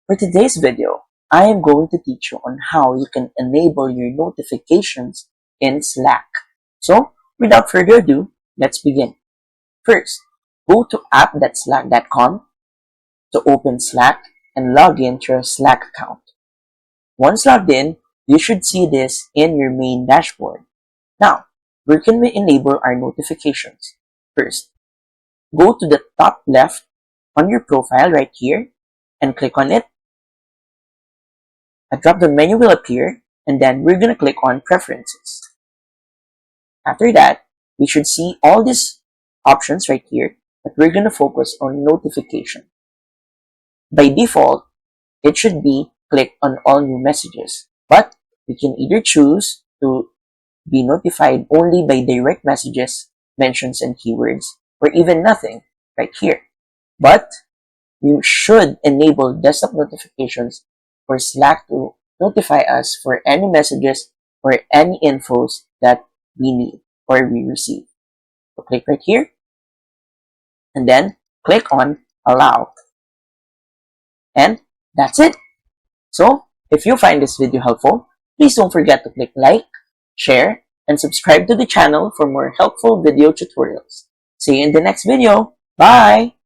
For today's video, I am going to teach you on how you can enable your notifications in Slack. So, without further ado, let's begin. First, go to app.slack.com to open Slack and log in to your Slack account. Once logged in, you should see this in your main dashboard. Now, where can we enable our notifications? First, go to the top left on your profile right here and click on it. A drop-down menu will appear, and then we're going to click on Preferences. After that, we should see all these options right here, but we're going to focus on notification. By default, it should be click on all new messages, but we can either choose to be notified only by direct messages, mentions, and keywords, or even nothing right here. But you should enable desktop notifications for Slack to notify us for any messages or any infos that we need or we receive. So click right here and then click on Allow. And that's it. So if you find this video helpful, please don't forget to click like, share, and subscribe to the channel for more helpful video tutorials. See you in the next video. Bye!